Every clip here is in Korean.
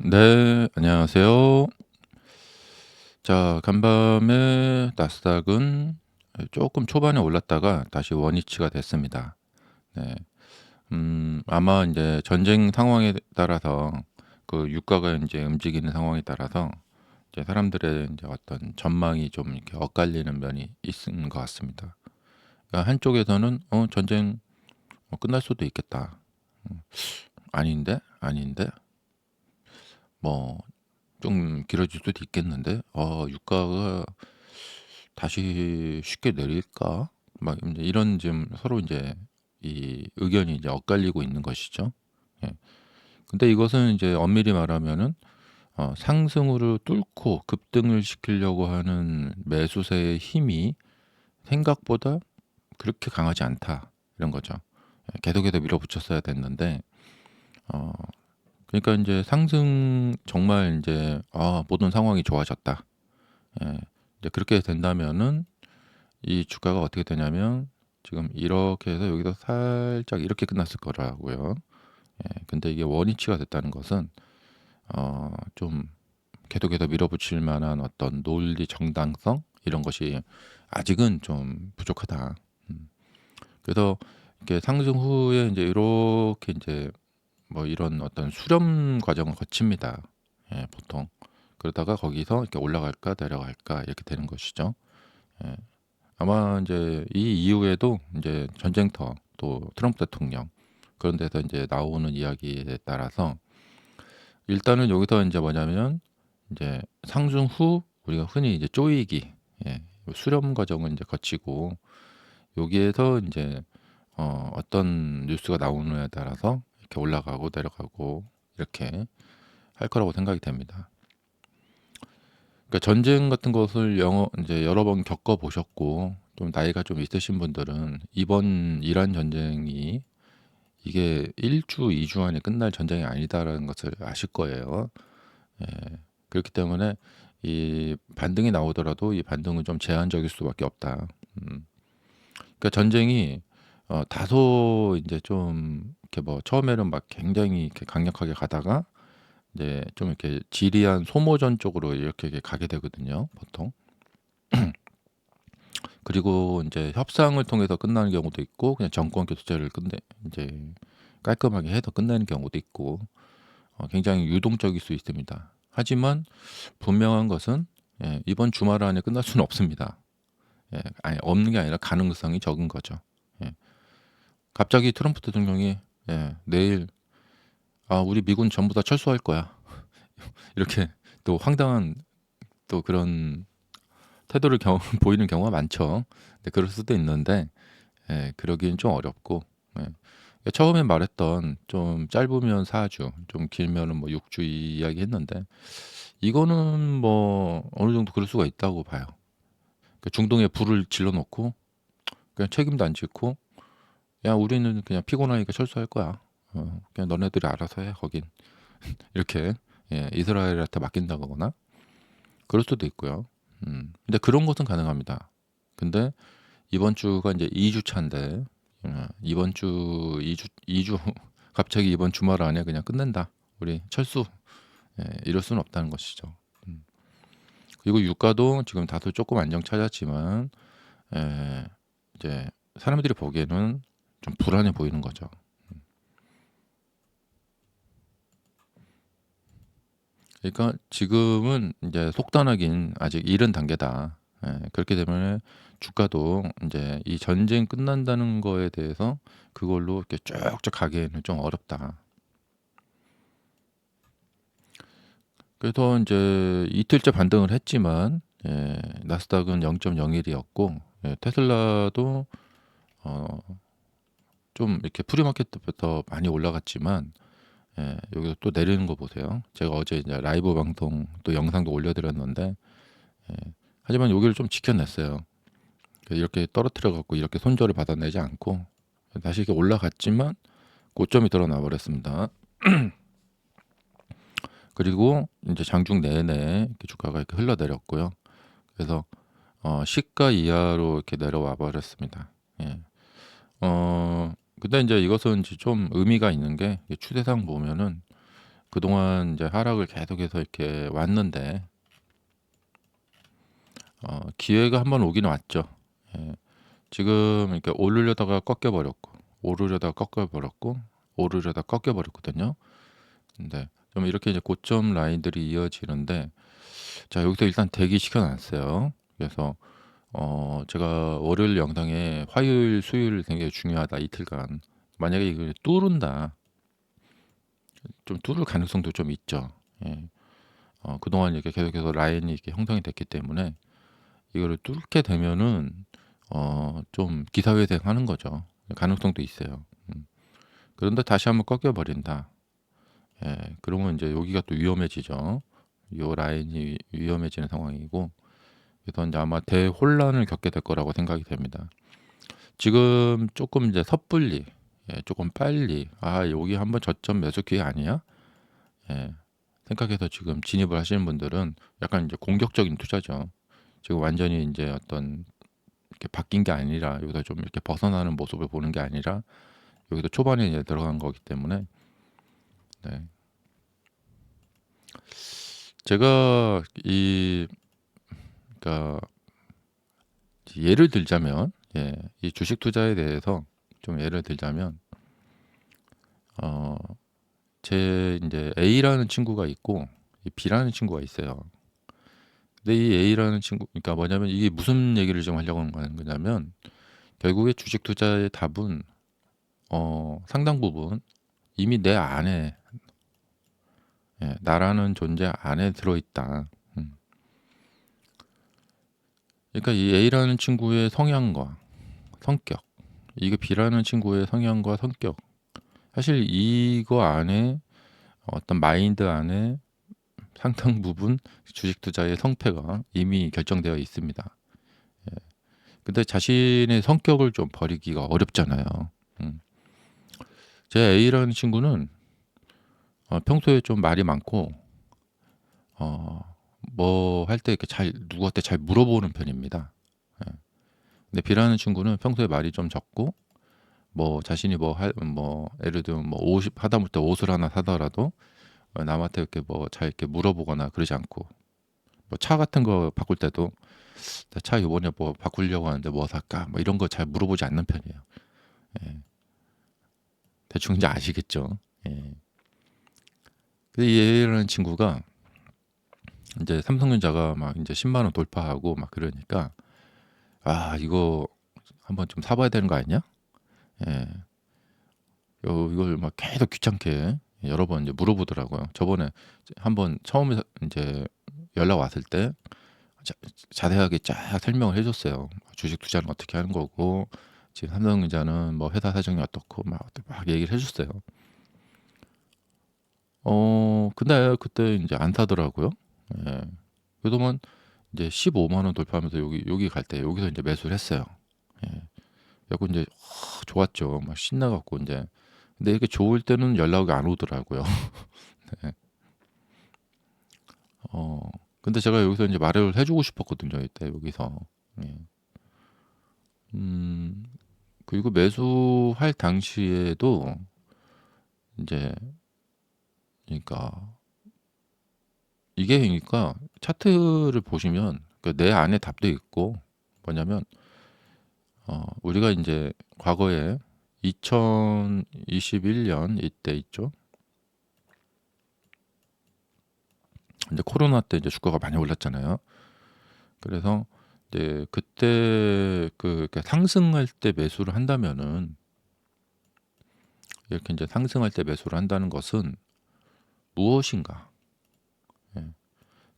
네, 안녕하세요. 자, 간밤에 나스닥은 조금 초반에 올랐다가 다시 원위치가 됐습니다. 네. 아마 이제 전쟁 상황에 따라서 그 유가가 이제 움직이는 상황에 따라서 이제 사람들의 이제 어떤 전망이 좀 이렇게 엇갈리는 면이 있는 것 같습니다. 그러니까 한쪽에서는 전쟁 끝날 수도 있겠다. 아닌데? 아닌데? 뭐 좀 길어질 수도 있겠는데? 유가가 다시 쉽게 내릴까? 막 이제 이런 지금 서로 이제 이 의견이 이제 엇갈리고 있는 것이죠. 예. 근데 이것은 이제 엄밀히 말하면은 상승으로 뚫고 급등을 시키려고 하는 매수세의 힘이 생각보다 그렇게 강하지 않다, 이런 거죠. 계속해서 밀어붙였어야 됐는데 어 그러니까 이제 상승 정말 이제 모든 상황이 좋아졌다. 예. 이제 그렇게 된다면은 이 주가가 어떻게 되냐면 지금 이렇게 해서 여기서 살짝 이렇게 끝났을 거라고요. 근데 이게 원위치가 됐다는 것은 좀 계속해서 밀어붙일 만한 어떤 논리 정당성 이런 것이 아직은 좀 부족하다. 음. 그래서 이렇게 상승 후에 이제 이렇게 이제 뭐 이런 어떤 수렴 과정을 거칩니다. 보통. 그러다가 거기서 이렇게 올라갈까 내려갈까 이렇게 되는 것이죠. 예. 아마 이제 이 이후에도 이제 전쟁터 또 트럼프 대통령 그런 데서 이제 나오는 이야기에 따라서 일단은 여기서 이제 뭐냐면 이제 상승 후 우리가 흔히 이제 쪼이기, 예 수렴 과정을 이제 거치고 여기에서 이제 어떤 뉴스가 나오느냐에 따라서 이렇게 올라가고 내려가고 이렇게 할 거라고 생각이 됩니다. 그러니까 전쟁 같은 것을 영어 인제 여러 번 겪어 보셨고 좀 나이가 좀 있으신 분들은 이번 이란 전쟁이 이게 1 주, 2주 안에 끝날 전쟁이 아니다라는 것을 아실 거예요. 예. 그렇기 때문에 이 반등이 나오더라도 이 반등은 좀 제한적일 수밖에 없다. 음. 그러니까 전쟁이 다소 인제 좀 이렇게 뭐 처음에는 막 굉장히 이렇게 강력하게 가다가 이제 좀 이렇게 지리한 소모전 쪽으로 이렇게 가게 되거든요, 보통. 그리고 인제 협상을 통해서 끝나는 경우도 있고 그냥 정권 교체를 끝내 인제 깔끔하게 해서 끝내는 경우도 있고 굉장히 유동적일 수 있습니다. 하지만 분명한 것은 이번 주말 안에 끝날 수는 없습니다. 아니 없는 게 아니라 가능성이 적은 거죠. 예. 갑자기 트럼프 대통령이 "내일 우리 미군 전부 다 철수할 거야." 이렇게 또 황당한 또 그런 태도를 보이는 경우가 많죠. 네, 그럴 수도 있는데 그러기는 좀 어렵고 예. 처음에 말했던 좀 짧으면 4 주, 좀 길면은 뭐 6주 이야기했는데 이거는 뭐 어느 정도 그럴 수가 있다고 봐요. 중동에 불을 질러 놓고 그냥 책임도 안 지고 "야 우리는 그냥 피곤하니까 철수할 거야. 그냥 너네들이 알아서 해 거긴." 이렇게 이스라엘한테 맡긴다거나 그럴 수도 있고요. 근데 그런 것은 가능합니다. 근데 이번 주가 인제 2 주차인데 이번 주 2주 갑자기 "이번 주말 안에 그냥 끝낸다. 우리 철수." 이럴 수는 없다는 것이죠. 음. 그리고 유가도 지금 다소 쪼끔 안정 찾았지만 에 이제 사람들이 보기에는 좀 불안해 보이는 거죠. 그러니까 지금은 인제 속단하긴 아직 이른 단계다. 그렇기 때문에 주가도 인제 이 전쟁 끝난다는 거에 대해서 그걸로 이렇게 쭉쭉 가기에는 좀 어렵다. 그래서 인제 이틀째 반등을 했지만 나스닥은 0.01 이었고 테슬라도 어 좀 이렇게 프리마켓 때부터 많이 올라갔지만 여기서 또 내리는 거 보세요. 제가 어제 이제 라이브 방송 또 영상도 올려 드렸는데 하지만 여기를 좀 지켜냈어요. 이렇게 떨어뜨려 갖고 이렇게 손절을 받아내지 않고 다시 이렇게 올라갔지만 고점이 드러나 버렸습니다. 그리고 인제 장중 내내 이렇게 주가가 이렇게 흘러내렸고요. 그래서 시가 이하로 이렇게 내려와 버렸습니다. 예. 근데 인제 이것은 이제 좀 의미가 있는 게 이 추세상 보면은 그동안 이제 하락을 계속해서 이렇게 왔는데 기회가 한번 오긴 왔죠. 예. 지금 이렇게 오르려다가 꺾여 버렸고 오르려다가 꺾여 버렸고 오르려다가 꺾여 버렸거든요. 근데 좀 이렇게 이제 고점 라인들이 이어지는데 자 여기서 일단 대기시켜 놨어요. 그래서 제가 월요일 영상에 화요일, 수요일 굉장히 중요하다 이틀간. 만약에 이걸 뚫은다. 좀 뚫을 가능성도 좀 있죠. 예. 그동안 이렇게 계속해서 라인이 이렇게 형성이 됐기 때문에 이거를 뚫게 되면은 좀 기사회생하는 거죠. 가능성도 있어요. 그런데 다시 한번 꺾여 버린다. 예. 그러면 이제 여기가 또 위험해지죠. 요 라인이 위험해지는 상황이고 그래서 이제 아마 대혼란을 겪게 될 거라고 생각이 됩니다. 지금 조금 이제 섣불리 조금 빨리 '아 여기 한번 저점 매수 기회 아니야?' 예 생각해서 지금 진입을 하시는 분들은 약간 이제 공격적인 투자죠. 지금 완전히 인제 어떤 이렇게 바뀐 게 아니라 여기서 좀 이렇게 벗어나는 모습을 보는 게 아니라 여기도 초반에 이제 들어간 거기 때문에 네. 제가 그러니까 예를 들자면 이 주식 투자에 대해서 좀 예를 들자면 어 제 인제 A라는 친구가 있고 이 B라는 친구가 있어요. 근데 이 A라는 친구 그러니까 뭐냐면 이게 무슨 얘기를 좀 하려고 하는 거냐면 결국에 주식 투자의 답은 상당 부분 이미 내 안에 나라는 존재 안에 들어 있다. 음. 그러니까 이 A라는 친구의 성향과 성격, 이게 B라는 친구의 성향과 성격, 사실 이거 안에 어떤 마인드 안에 상당 부분 주식 투자의 성패가 이미 결정되어 있습니다. 예. 근데 자신의 성격을 좀 버리기가 어렵잖아요. 음. 제 A라는 친구는 평소에 좀 말이 많고 뭐 할 때 이렇게 잘 누구한테 잘 물어보는 편입니다. 예. 근데 B라는 친구는 평소에 말이 좀 적고 뭐 자신이 뭐 예를 들면 뭐 옷이 하다못해 옷을 하나 사더라도 남한테 이렇게 뭐 잘 이렇게 물어보거나 그러지 않고 뭐 차 같은 거 바꿀 때도 "나 차 요번에 뭐 바꾸려고 하는데 뭐 살까?" 뭐 이런 거 잘 물어보지 않는 편이에요. 예. 대충 이제 아시겠죠? 예. 근데 이 A라는 친구가 인제 삼성전자가 막 인제 1 0원 돌파하고 막 그러니까 '아 이거 한번 좀 사 봐야 되는 거 아니냐?' 예. 이걸 막 계속 귀찮게 여러 번 이제 물어보더라고요. 저번에 이제 한번 처음에 인제 연락 왔을 때 자 자세하게 쫙 설명을 해 줬어요. 주식 투자는 어떻게 하는 거고 지금 삼성전자는 뭐 회사 사정이 어떻고 막 얘기를 해 줬어요. 근데 그때 인제 안 사더라고요. 예. 그동안 이제 15만 원 돌파하면서 여기 갈 때 여기서 인제 매수를 했어요. 예. 그래 갖고 인제 좋았죠. 막 신나 갖고 인제 근데 이렇게 좋을 때는 연락이 안 오더라고요. 네. 어 근데 제가 여기서 인제 말을 해 주고 싶었거든요 이때 여기서. 예. 음 그리고 매수할 당시에도 인제 그러니까 이게 그러니까 차트를 보시면 그 내 안에 답도 있고 뭐냐면 우리가 인제 과거에 2021년 이때 있죠. 인제 코로나 때 이제 주가가 많이 올랐잖아요. 그래서 이제 그때 이렇게 상승할 때 매수를 한다면은 이렇게 인제 상승할 때 매수를 한다는 것은 무엇인가? 예.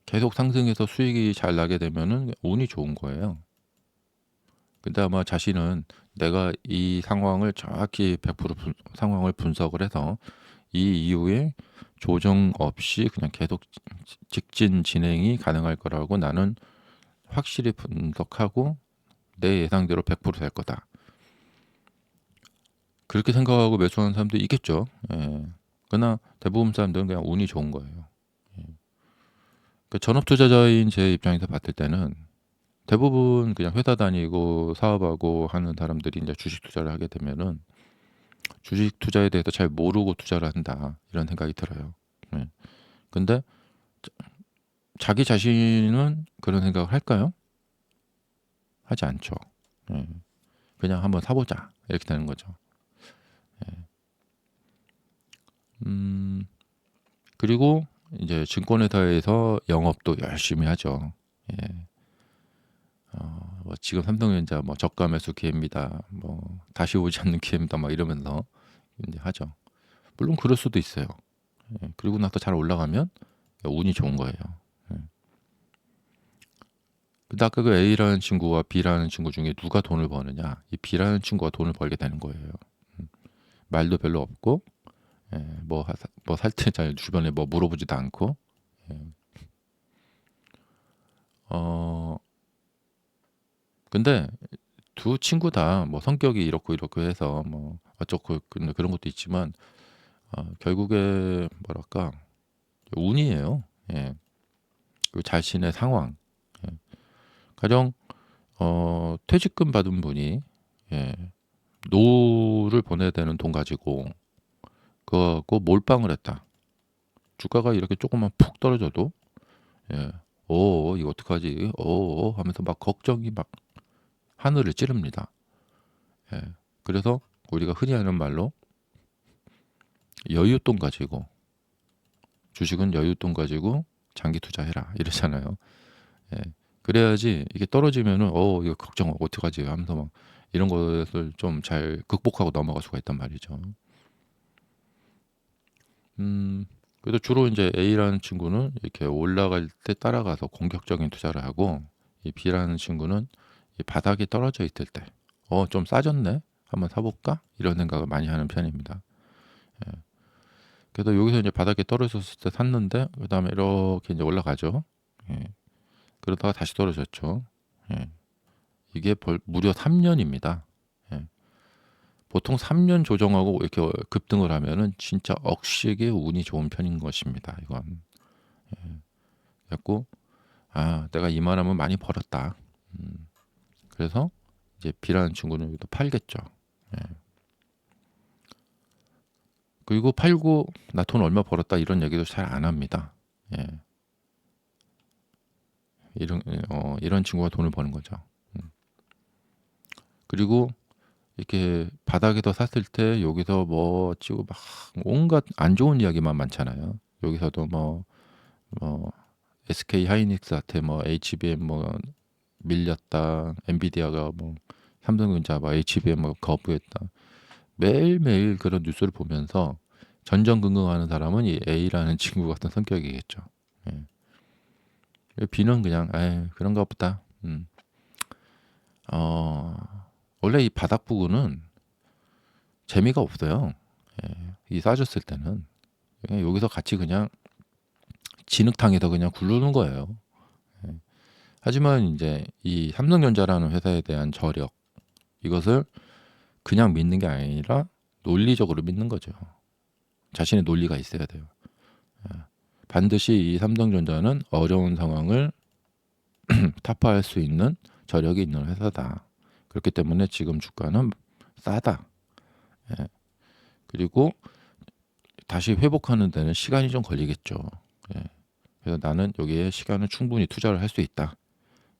계속 상승해서 수익이 잘 나게 되면은 운이 좋은 거예요. 근데 아마 자신은 내가 이 상황을 정확히 100% 상황을 분석을 해서 이 이후에 조정 없이 그냥 계속 직진 진행이 가능할 거라고 나는 확실히 분석하고 내 예상대로 100%될 거다. 그렇게 생각하고 매수하는 사람도 있겠죠. 예. 그러나 대부분 사람들은 그냥 운이 좋은 거예요. 예. 그 전업 투자자인 제 입장에서 봤을 때는 대부분 그냥 회사 다니고 사업하고 하는 사람들이 인제 주식 투자를 하게 되면은 '주식 투자에 대해서 잘 모르고 투자를 한다.' 이런 생각이 들어요. 예. 근데 자기 자신은 그런 생각을 할까요? 하지 않죠. 예. 그냥 한번 사보자 이렇게 되는 거죠. 음, 그리고 이제 증권회사에서 영업도 열심히 하죠. 예. 뭐 지금 삼성전자 뭐 저가 매수 기회입니다. 뭐 다시 오지 않는 기회입니다. 막 이러면서 이제 하죠. 물론 그럴 수도 있어요. 예. 그리고 나서 잘 올라가면 운이 좋은 거예요. 예. 근데 아까 그 A라는 친구와 B라는 친구 중에 누가 돈을 버느냐? 이 B라는 친구가 돈을 벌게 되는 거예요. 말도 별로 없고, 예, 뭐 살 때 잘 주변에 뭐 물어보지도 않고, 예. 어, 근데 두 친구 다 뭐 성격이 이렇고 이렇고 해서 뭐 어쩌고 근데 그런 것도 있지만 결국에 뭐랄까 운이에요. 예. 그 자신의 상황. 예. 가령 퇴직금 받은 분이 예. 노를 보내야 되는 돈 가지고 그거 갖고 몰빵을 했다. 주가가 이렇게 조금만 푹 떨어져도 예. 이거 어떡하지? 하면서 막 걱정이 막 하늘을 찌릅니다. 예. 그래서 우리가 흔히 하는 말로 여윳돈 가지고 주식은 여윳돈 가지고 장기 투자해라 이러잖아요. 예. 그래야지 이게 떨어지면은 이거 걱정 어떡하지 하면서 막 이런 것을 좀 잘 극복하고 넘어갈 수가 있단 말이죠. 그래도 주로 이제 A라는 친구는 이렇게 올라갈 때 따라가서 공격적인 투자를 하고 이 B라는 친구는 이 바닥이 떨어져 있을 때 좀 싸졌네 한번 사볼까 이런 생각을 많이 하는 편입니다. 예. 그래서 여기서 이제 바닥에 떨어졌을 때 샀는데 그다음에 이렇게 이제 올라가죠. 예. 그러다가 다시 떨어졌죠. 예. 이게 무려 3년입니다. 예. 보통 3년 조정하고 이렇게 급등을 하면은 진짜 억식의 운이 좋은 편인 것입니다. 이건. 그래갖고 내가 이만하면 많이 벌었다. 그래서 이제 B라는 친구는 또 팔겠죠. 예. 그리고 팔고 나 돈 얼마 벌었다 이런 얘기도 잘 안 합니다. 예. 이런 친구가 돈을 버는 거죠. 그리고 이렇게 바닥에서 샀을 때 여기서 뭐 치고 막 온갖 안 좋은 이야기만 많잖아요. 여기서도 뭐 SK 하이닉스한테 뭐 HBM 뭐 밀렸다. 엔비디아가 뭐 삼성전자 뭐 HBM 뭐 거부했다. 매일매일 그런 뉴스를 보면서 전전긍긍하는 사람은 이 A라는 친구 같은 성격이겠죠. 예. B는 그냥 그런가 보다. 원래 이 바닥 부근은 재미가 없어요. 예. 이 싸졌을 때는 그냥 여기서 같이 그냥 진흙탕에서 그냥 굴르는 거예요. 예. 하지만 이제 이 삼성전자라는 회사에 대한 저력 이것을 그냥 믿는 게 아니라 논리적으로 믿는 거죠. 자신의 논리가 있어야 돼요. 예. 반드시 이 삼성전자는 어려운 상황을 타파할 수 있는 저력이 있는 회사다. 그렇기 때문에 지금 주가는 싸다. 예. 그리고 다시 회복하는 데는 시간이 좀 걸리겠죠. 예. 그래서 나는 여기에 시간을 충분히 투자를 할 수 있다.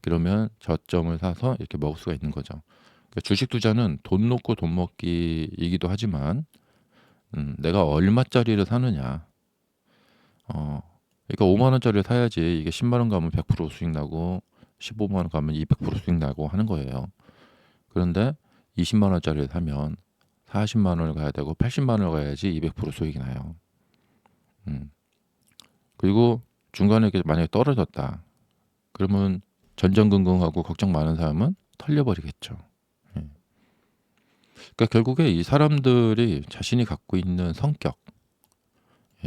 그러면 저점을 사서 이렇게 먹을 수가 있는 거죠. 그러니까 주식 투자는 돈 놓고 돈 먹기이기도 하지만 내가 얼마짜리를 사느냐. 그러니까 5만 원짜리를 사야지 이게 10만 원 가면 100% 수익 나고 15만 원 가면 200% 수익 나고 하는 거예요. 그런데 20만 원짜리를 사면 40만 원을 가야 되고 80만 원을 가야지 200% 수익이 나요. 그리고 중간에 만약에 떨어졌다. 그러면 전전긍긍하고 걱정 많은 사람은 털려버리겠죠. 예. 그러니까 결국에 이 사람들이 자신이 갖고 있는 성격,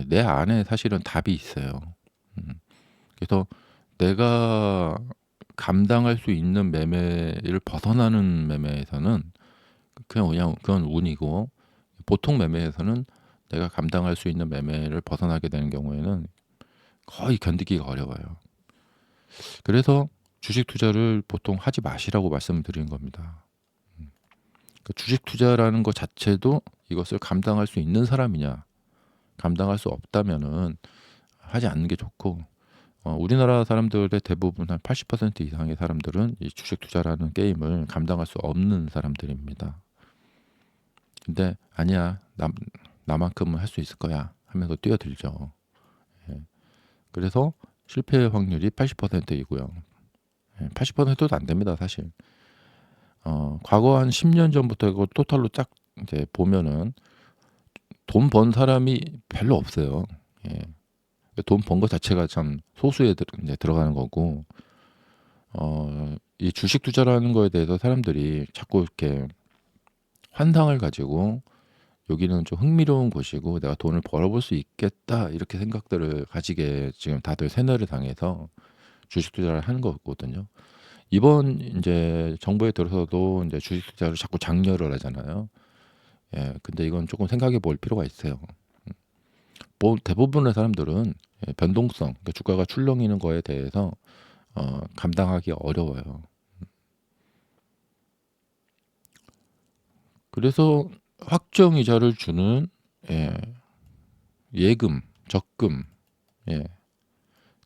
내 안에 사실은 답이 있어요. 그래서 내가 감당할 수 있는 매매를 벗어나는 매매에서는 그냥 그건 운이고 보통 매매에서는 내가 감당할 수 있는 매매를 벗어나게 되는 경우에는 거의 견디기가 어려워요. 그래서 주식 투자를 보통 하지 마시라고 말씀드리는 겁니다. 그러니까 주식 투자라는 것 자체도 이것을 감당할 수 있는 사람이냐 감당할 수 없다면은 하지 않는 게 좋고, 우리나라 사람들의 대부분 한 80% 이상의 사람들은 이 주식 투자라는 게임을 감당할 수 없는 사람들입니다. 근데 아니야, 나만큼은 할 수 있을 거야 하면서 뛰어들죠. 예. 그래서 실패 확률이 80%이고요. 80%도 안 됩니다, 사실. 과거 한 10년 전부터 이거 토탈로 쫙 이제 보면은 돈 번 사람이 별로 없어요. 예. 돈 번 거 자체가 참 소수에 이제 들어가는 거고, 이 주식 투자라는 거에 대해서 사람들이 자꾸 이렇게 환상을 가지고 여기는 좀 흥미로운 곳이고 내가 돈을 벌어볼 수 있겠다 이렇게 생각들을 가지게 지금 다들 세뇌를 당해서 주식 투자를 하는 거거든요. 이번 이제 정부에 들어서도 이제 주식 투자를 자꾸 장려를 하잖아요. 예, 근데 이건 조금 생각해 볼 필요가 있어요. 뭐 대부분의 사람들은 변동성, 그러니까 주가가 출렁이는 거에 대해서 감당하기 어려워요. 그래서 확정 이자를 주는 예, 예금, 적금, 예,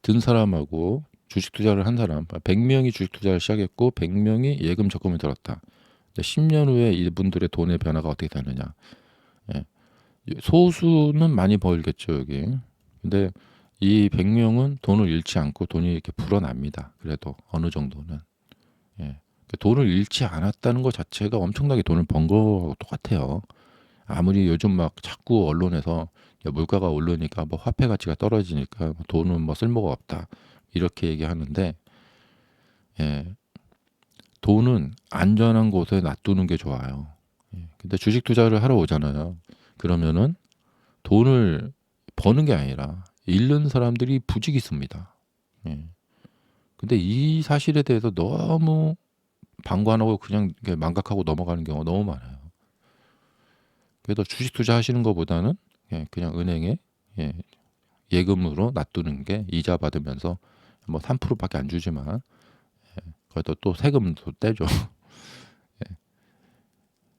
든 사람하고 주식 투자를 한 사람, 100명이 주식 투자를 시작했고 100명이 예금 적금을 들었다. 10년 후에 이분들의 돈의 변화가 어떻게 되느냐. 예, 소수는 많이 벌겠죠, 여기. 근데 이 100명은 돈을 잃지 않고 돈이 이렇게 불어납니다. 그래도 어느 정도는. 예. 돈을 잃지 않았다는 것 자체가 엄청나게 돈을 번 거하고 똑같아요. 아무리 요즘 막 자꾸 언론에서 야, 물가가 오르니까 뭐 화폐 가치가 떨어지니까 뭐 돈은 뭐 쓸모가 없다 이렇게 얘기하는데, 예, 돈은 안전한 곳에 놔두는 게 좋아요. 예, 근데 주식 투자를 하러 오잖아요. 그러면은 돈을 버는 게 아니라 잃는 사람들이 부직 있습니다. 예. 근데 이 사실에 대해서 너무 방관하고 그냥 이렇게 망각하고 넘어가는 경우가 너무 많아요. 그래서 주식 투자하시는 것보다는 그냥 은행에 예, 예금으로 놔두는 게 이자 받으면서 뭐 3%밖에 안 주지만 그래도 또 세금도 떼죠.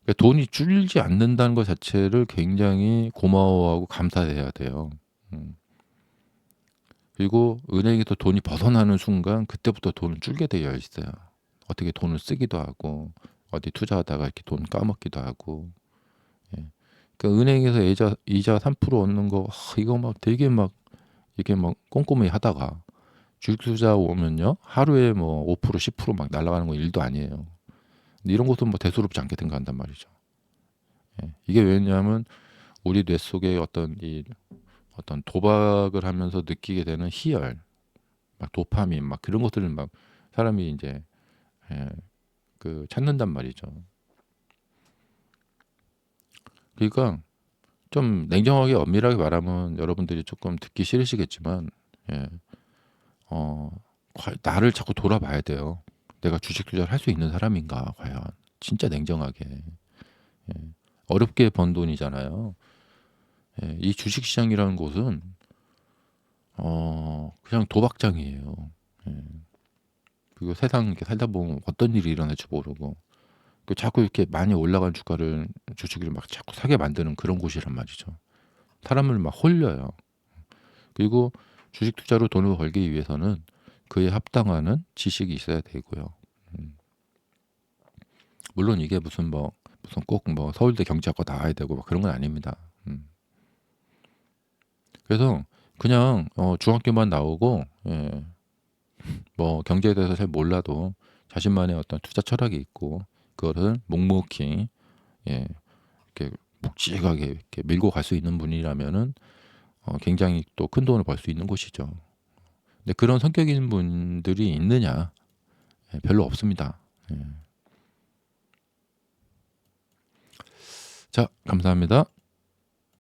그러니까 돈이 줄지 않는다는 것 자체를 굉장히 고마워하고 감사해야 돼요. 음. 그리고 은행에서 돈이 벗어나는 순간 그때부터 돈은 줄게 되어 있어요. 어떻게 돈을 쓰기도 하고 어디 투자하다가 이렇게 돈 까먹기도 하고. 예. 그러니까 은행에서 이자 3% 얻는 거 이거 막 되게 막 이게 막 꼼꼼히 하다가 주식 투자 오면요 하루에 뭐 5% 10%막 날아가는 건 일도 아니에요. 근데 이런 것도 뭐 대수롭지 않게 생각한단 말이죠. 예. 이게 왜냐하면 우리 뇌 속에 어떤 도박을 하면서 느끼게 되는 희열, 막 도파민, 막 그런 것들을 막 사람이 이제 예, 그 찾는단 말이죠. 그러니까 좀 냉정하게 엄밀하게 말하면 여러분들이 조금 듣기 싫으시겠지만, 예, 어, 나를 자꾸 돌아봐야 돼요. 내가 주식 투자를 할 수 있는 사람인가, 과연. 진짜 냉정하게. 예, 어렵게 번 돈이잖아요. 예, 이 주식 시장이라는 곳은 그냥 도박장이에요. 예, 그리고 세상 이렇게 살다 보면 어떤 일이 일어날지 모르고 자꾸 이렇게 많이 올라간 주식을 막 자꾸 사게 만드는 그런 곳이란 말이죠. 사람을 막 홀려요. 그리고 주식 투자로 돈을 벌기 위해서는 그에 합당하는 지식이 있어야 되고요. 음, 물론 이게 무슨 꼭 뭐 서울대 경제학과 나와야 되고 막 그런 건 아닙니다. 그래서 그냥 중학교만 나오고 예, 뭐 경제에 대해서 잘 몰라도 자신만의 어떤 투자 철학이 있고 그거를 묵묵히 예, 이렇게 묵직하게 이렇게 밀고 갈 수 있는 분이라면은 굉장히 또 큰 돈을 벌 수 있는 곳이죠. 근데 그런 성격인 분들이 있느냐? 예, 별로 없습니다. 예. 자, 감사합니다.